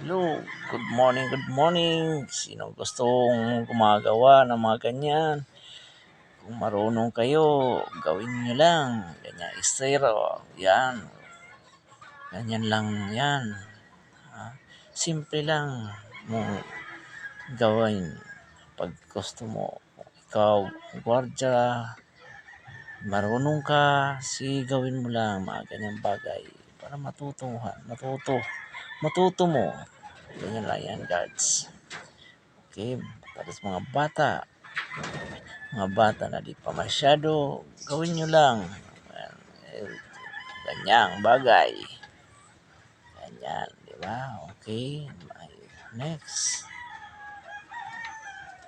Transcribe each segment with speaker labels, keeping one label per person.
Speaker 1: Hello, good morning, good morning. Sino gustong gumagawa ng mga ganyan? Kung marunong kayo, gawin nyo lang. Ganyan, estero. Yan, ganyan lang yan. Simple lang mong gawin. Pag gusto mo, ikaw, gwardya, marunong ka, gawin mo lang mga ganyang bagay para matuto mo. Ganyan lang yan, guards. Okay, tapos mga bata na di pa masyado, gawin nyo lang. Ganyang bagay. Ganyan, di ba? Okay, next.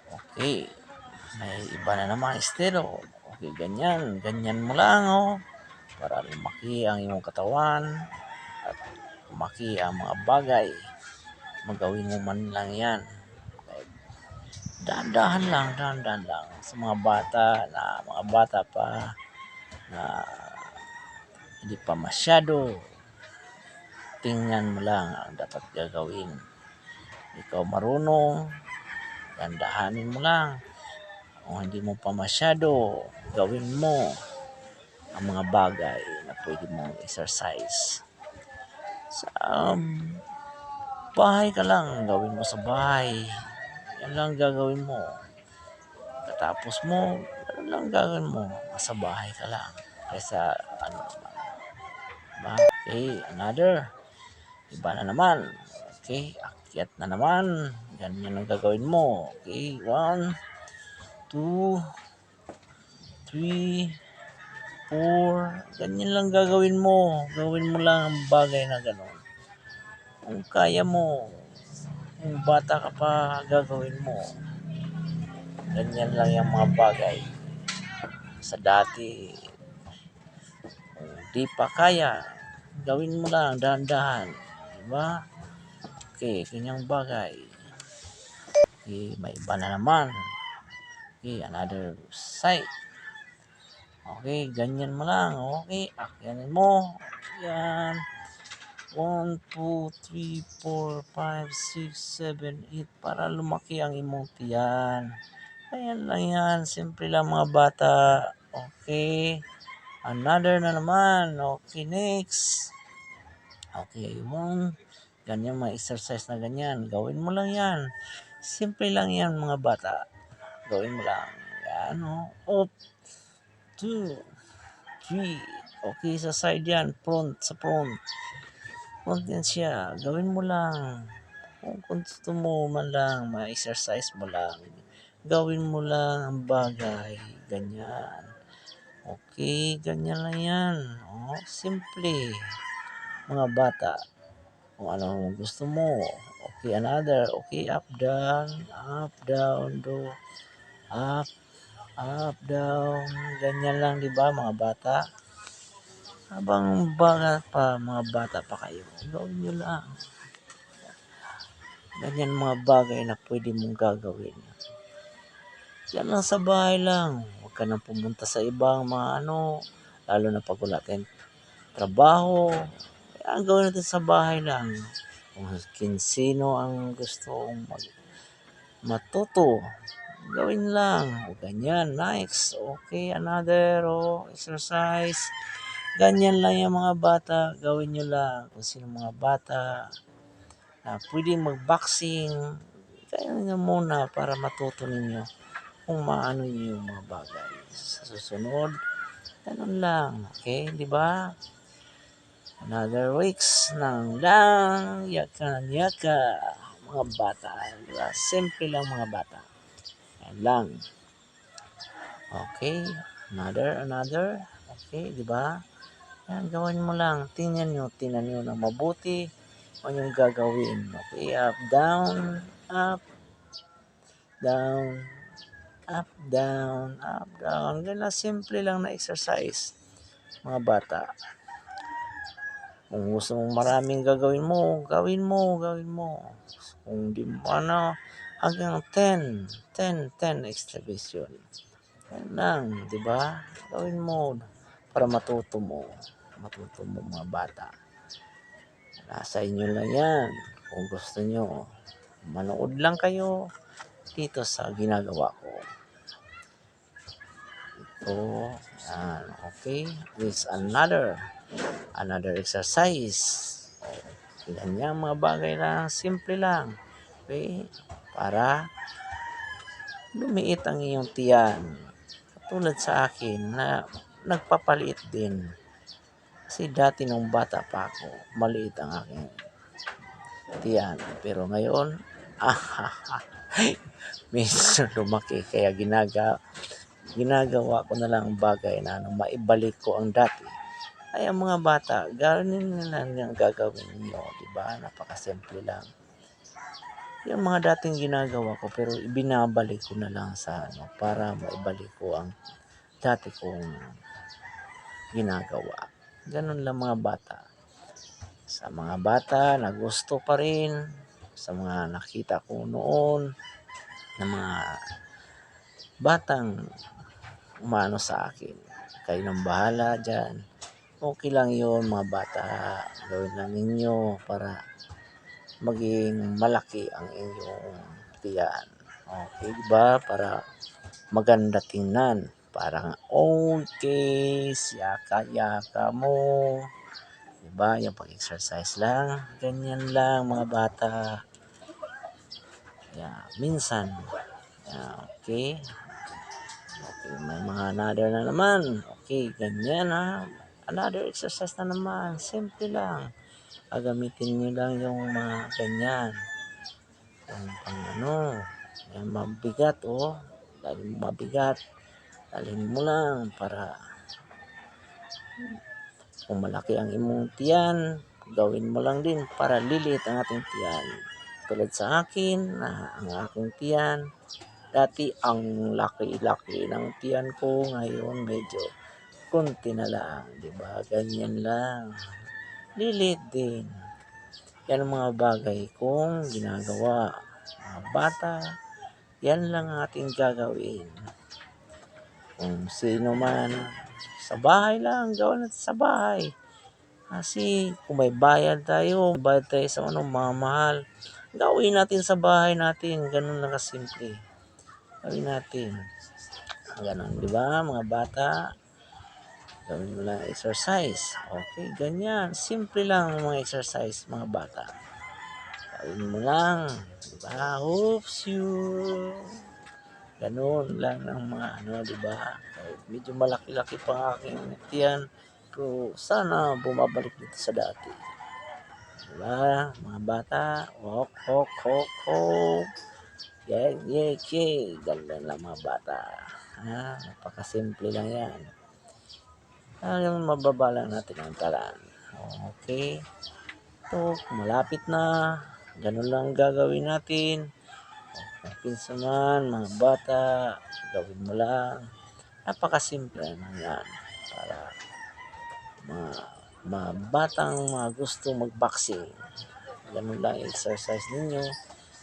Speaker 1: Okay, may iba na naman, estero. Okay, ganyan mo lang, oh. Para lumaki ang iyong katawan at lumaki ang mga bagay. Magawin mo man lang yan. Dahan-dahan lang sa mga bata pa na hindi pa masyado. Tingnan mo lang ang dapat gagawin. Ikaw marunong, dahan-dahanin mo lang. Kung hindi mo pa masyado, gawin mo ang mga bagay na pwede mong exercise. Sa bahay ka lang, gawin mo sa bahay. Yan lang gagawin mo. Katapos mo, ano lang gagawin mo? Nasa bahay ka lang. Kaysa ano naman. Diba? Okay, another. Iba na naman. Okay, akyat na naman. Ganyan ang gagawin mo. Okay, 1, 2, 3, 4. Ganyan lang gagawin mo. Gawin mo lang ang bagay na gano'n. Kung kaya mo, kung bata ka pa, gagawin mo. Ganyan lang yung mga bagay. Sa dati, kung di pa kaya, gawin mo lang, dahan-dahan. Diba? Okay, ganyang bagay. Okay, may iba na naman. Okay, another side. Okay, ganyan mo lang. Okay, akyanin mo. Yan. 1, 2, 3, 4, 5, 6, 7, 8 para lumaki ang imong tiyan. Ayan lang yan. Simple lang mga bata. Okay. Another na naman. Okay, next. Okay, ganyan mga exercise na ganyan. Gawin mo lang yan. Simple lang yan mga bata. Gawin mo lang. Yan, Up. 2, 3. Okay, sa side yan. Sa front. Front yan siya. Gawin mo lang. Kung gusto mo man lang, ma-exercise mo lang. Gawin mo lang ang bagay. Ganyan. Okay, ganyan lang yan. Simple. Mga bata. Kung ano gusto mo. Okay, another. Okay, up, down, do. Up, down. Ganyan lang, di ba, mga bata? Habang mga bata pa kayo, gawin nyo lang. Ganyan mga bagay na pwede mong gagawin. Yan lang sa bahay lang. Huwag ka nang pumunta sa ibang mga lalo na pag wala tayong trabaho. Kaya ang gawin natin sa bahay lang. Kung sino ang gustong matuto, gawin lang. O ganyan, nice. Okay, another, exercise. Ganyan lang yung mga bata, gawin nyo lang. Kung sino mga bata na pwede mag-boxing, kaya nyo muna para matuto ninyo kung maano nyo yung mga bagay. Sa susunod, ganun lang. Okay, di ba? Another weeks ng lang, yaka. Mga bata, diba? Simple lang mga bata. Yan lang. Okay, another. Okay, di ba? Yan, gawin mo lang. Tingnan nyo ng mabuti. Ano yung gagawin. Okay, up, down, down. Ganyan, simple lang na exercise. Mga bata. Kung gusto mong maraming gagawin mo, gawin mo. Kung di mo hanggang 10 exhibition. Yan lang, di ba? Gawin mo para matuto mo mga bata. Nasa inyo lang yan. kung gusto nyo, manood lang kayo dito sa ginagawa ko. Ito, yan, okay. This another exercise. Ganyan mga bagay lang, simple lang. Okay? Para lumiit ang iyong tiyan. Katulad sa akin na nagpapaliit din. Kasi dati nung bata pa ako, maliit ang aking tiyan. Pero ngayon, minsan lumaki. Kaya ginagawa ko na lang ang bagay na maibalik ko ang dati. Ay, ang mga bata, gawin nila yung gagawin niyo, diba? Napakasimple lang. Yung mga dating ginagawa ko, pero ibinabalik ko na lang sa para maibalik ko ang dati kong ginagawa. Ganun lang mga bata. Sa mga bata na gusto pa rin, sa mga nakita ko noon, na mga batang umano sa akin, kayo nang bahala dyan. Okay lang yun mga bata, gawin lang ninyo para maging malaki ang inyong tiyan. Okay ba? Para maganda tingnan. Parang okay, yaka-yaka mo. Diba? Yung pag-exercise lang. Ganyan lang mga bata. Yeah, minsan. Yeah, okay. Okay, may mga another na naman. Okay, ganyan ha. Another exercise na naman. Simple lang. Gagamitin nyo lang yung mga ganyan. Yung pang yung mabigat dahil mabigat. Dalhin mo lang para kung malaki ang imong tiyan, gawin mo lang din para lilit ang ating tiyan. Tulad sa akin, ang aking tiyan, dati ang laki-laki ng tiyan ko, ngayon medyo konti na lang, di ba? Ganyan lang. Lilit din. Yan ang mga bagay kong ginagawa. Mga bata, yan lang ating gagawin. Kung sino man, sa bahay lang, gawin natin sa bahay. Kasi kung may bayad tayo sa mamahal, gawin natin sa bahay natin. Ganun lang kasimple. Gawin natin. Ganun, di ba mga bata? Gawin mo lang exercise. Okay, ganyan. Simple lang mga exercise mga bata. Gawin mo lang. Di ba? Oops, you. Ganun lang ng mga di ba? Medyo malaki-laki pa ang aking tiyan. Pero sana bumabalik dito sa dati. Di ba? Mga bata, hok, hok, hok, hok. Yeah, yeah, yeah. Ganun lang mga bata. Napakasimple lang yan. Mababa lang natin ang talan. Okay. Ito, malapit na. Ganun lang gagawin natin. Pinsa man, mga bata, gawin mo lang. Napakasimple lang yan. Para mga batang mga gusto mag-boxing. Ganun lang exercise ninyo.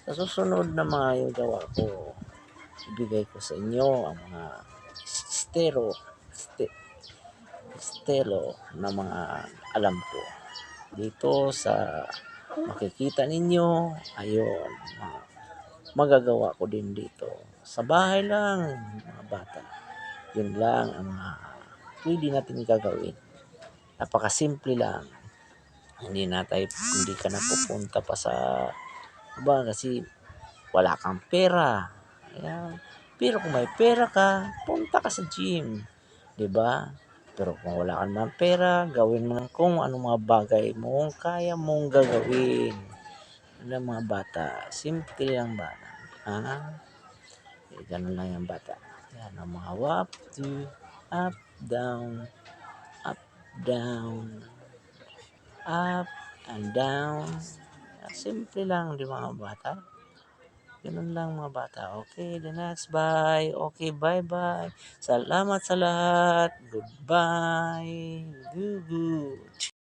Speaker 1: Sa susunod na mga gawa ko, ibigay ko sa inyo ang mga estero na mga alam ko. Dito sa makikita ninyo, ayun, magagawa ko din dito. Sa bahay lang, mga bata. Yun lang ang pwede natin gagawin. Napakasimple lang. Hindi ka na pupunta pa sa kasi wala kang pera. Ayan. Pero kung may pera ka, punta ka sa gym. 'Di ba? Pero kung wala ka naman pera, gawin mo lang kung anong mga bagay mo kaya mong gagawin. Mga bata, simple lang ba? Ganun lang yung bata. Yan ang mga up, down, up, down, up, and down. Simple lang, di mga bata. Ganun lang mga bata. Okay, the next, bye. Okay, bye-bye. Salamat sa lahat. Goodbye. Good.